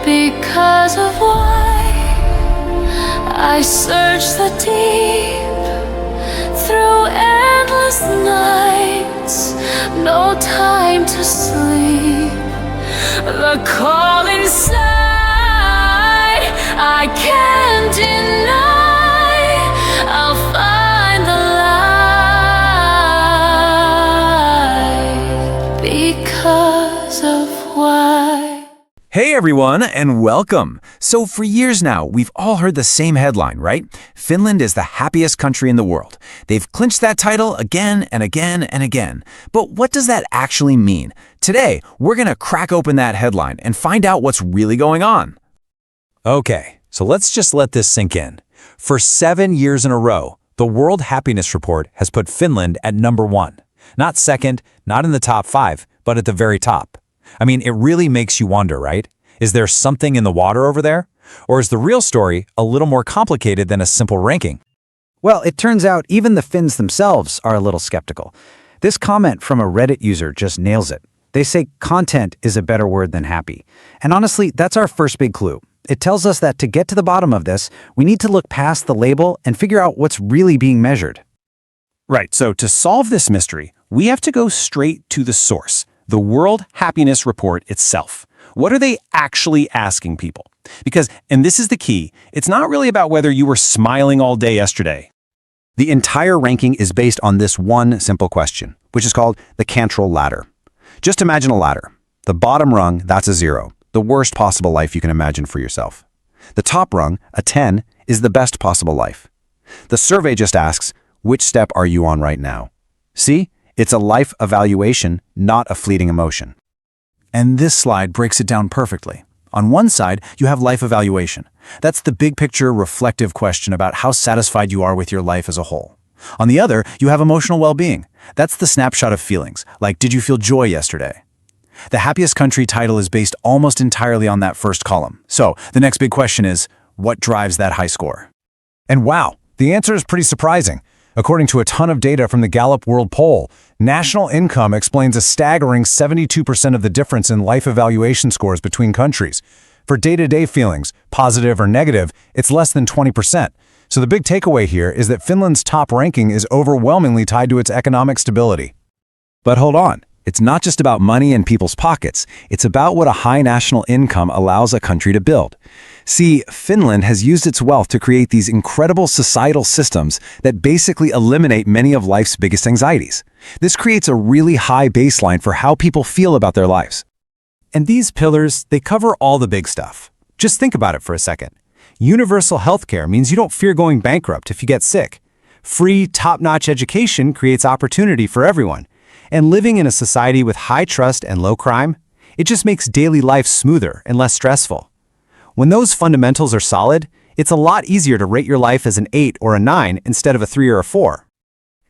because of why I search the deep through endless nights, no time to sleep. The call inside I can't deny. I'll find the light because of why. Hey everyone, and welcome! So for years now, we've all heard the same headline, right? Finland is the happiest country in the world. They've clinched that title again and again and again. But what does that actually mean? Today, we're going to crack open that headline and find out what's really going on. Okay, so let's just let this sink in. For 7 years in a row, the World Happiness Report has put Finland at number 1. Not second, not in the top 5, but at the very top. I mean, it really makes you wonder, right? Is there something in the water over there? Or is the real story a little more complicated than a simple ranking? Well, it turns out even the Finns themselves are a little skeptical. This comment from a Reddit user just nails it. They say content is a better word than happy. And honestly, that's our first big clue. It tells us that to get to the bottom of this, we need to look past the label and figure out what's really being measured. Right, so to solve this mystery, we have to go straight to the source, the World Happiness Report itself. What are they actually asking people? Because, and this is the key, it's not really about whether you were smiling all day yesterday. The entire ranking is based on this one simple question, which is called the Cantril Ladder. Just imagine a ladder. The bottom rung, that's a 0, the worst possible life you can imagine for yourself. The top rung, a 10, is the best possible life. The survey just asks, which step are you on right now? See? It's a life evaluation, not a fleeting emotion. And this slide breaks it down perfectly. On one side, you have life evaluation. That's the big picture, reflective question about how satisfied you are with your life as a whole. On the other, you have emotional well-being. That's the snapshot of feelings, like did you feel joy yesterday? The happiest country title is based almost entirely on that first column. So the next big question is, what drives that high score? And wow, the answer is pretty surprising. According to a ton of data from the Gallup World Poll, national income explains a staggering 72% of the difference in life evaluation scores between countries. For day-to-day feelings, positive or negative, it's less than 20%. So the big takeaway here is that Finland's top ranking is overwhelmingly tied to its economic stability. But hold on, it's not just about money in people's pockets. It's about what a high national income allows a country to build. See, Finland has used its wealth to create these incredible societal systems that basically eliminate many of life's biggest anxieties. This creates a really high baseline for how people feel about their lives. And these pillars, they cover all the big stuff. Just think about it for a second. Universal healthcare means you don't fear going bankrupt if you get sick. Free, top-notch education creates opportunity for everyone. And living in a society with high trust and low crime, it just makes daily life smoother and less stressful. When those fundamentals are solid, it's a lot easier to rate your life as an 8 or a 9 instead of a 3 or a 4.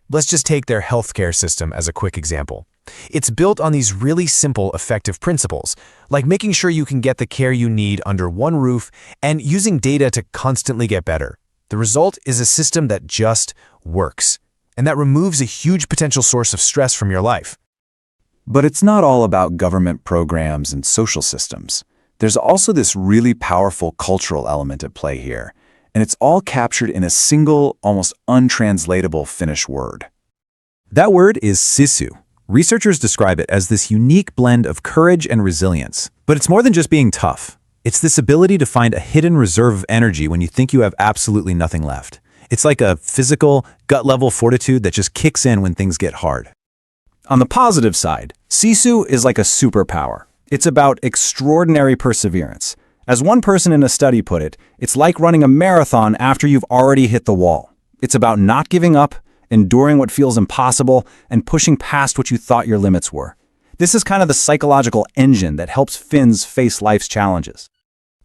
Let's just take their healthcare system as a quick example. It's built on these really simple, effective principles, like making sure you can get the care you need under one roof and using data to constantly get better. The result is a system that just works, and that removes a huge potential source of stress from your life. But it's not all about government programs and social systems. There's also this really powerful cultural element at play here, and it's all captured in a single, almost untranslatable Finnish word. That word is Sisu. Researchers describe it as this unique blend of courage and resilience. But it's more than just being tough. It's this ability to find a hidden reserve of energy when you think you have absolutely nothing left. It's like a physical, gut-level fortitude that just kicks in when things get hard. On the positive side, Sisu is like a superpower. It's about extraordinary perseverance. As one person in a study put it, it's like running a marathon after you've already hit the wall. It's about not giving up, enduring what feels impossible, and pushing past what you thought your limits were. This is kind of the psychological engine that helps Finns face life's challenges.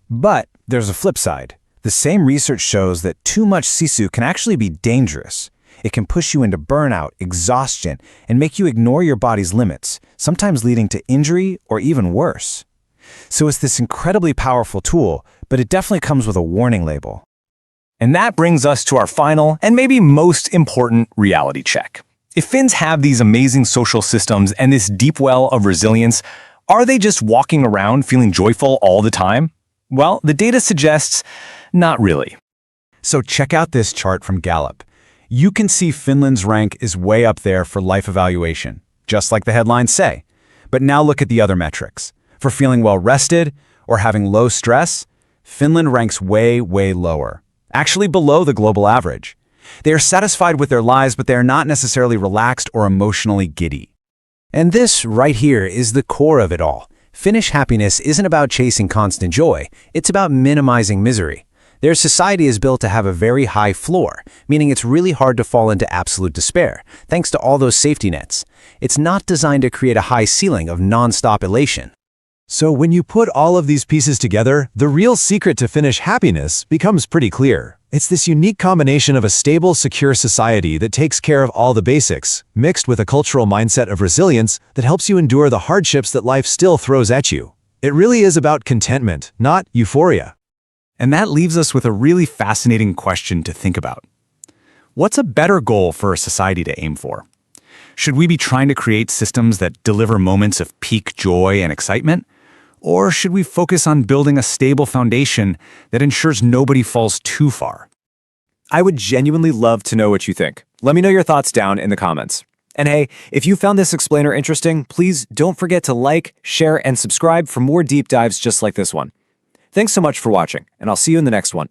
But there's a flip side. The same research shows that too much Sisu can actually be dangerous. It can push you into burnout, exhaustion, and make you ignore your body's limits, sometimes leading to injury or even worse. So it's this incredibly powerful tool, but it definitely comes with a warning label. And that brings us to our final and maybe most important reality check. If Finns have these amazing social systems and this deep well of resilience, are they just walking around feeling joyful all the time? Well, the data suggests not really. So check out this chart from Gallup. You can see Finland's rank is way up there for life evaluation, just like the headlines say. But now look at the other metrics. For feeling well rested or having low stress, Finland ranks way, way lower, actually below the global average. They are satisfied with their lives, but they are not necessarily relaxed or emotionally giddy. And this right here is the core of it all. Finnish happiness isn't about chasing constant joy, it's about minimizing misery. Their society is built to have a very high floor, meaning it's really hard to fall into absolute despair, thanks to all those safety nets. It's not designed to create a high ceiling of non-stop elation. So when you put all of these pieces together, the real secret to Finnish happiness becomes pretty clear. It's this unique combination of a stable, secure society that takes care of all the basics, mixed with a cultural mindset of resilience that helps you endure the hardships that life still throws at you. It really is about contentment, not euphoria. And that leaves us with a really fascinating question to think about. What's a better goal for a society to aim for? Should we be trying to create systems that deliver moments of peak joy and excitement? Or should we focus on building a stable foundation that ensures nobody falls too far? I would genuinely love to know what you think. Let me know your thoughts down in the comments. And hey, if you found this explainer interesting, please don't forget to like, share, and subscribe for more deep dives just like this one. Thanks so much for watching, and I'll see you in the next one.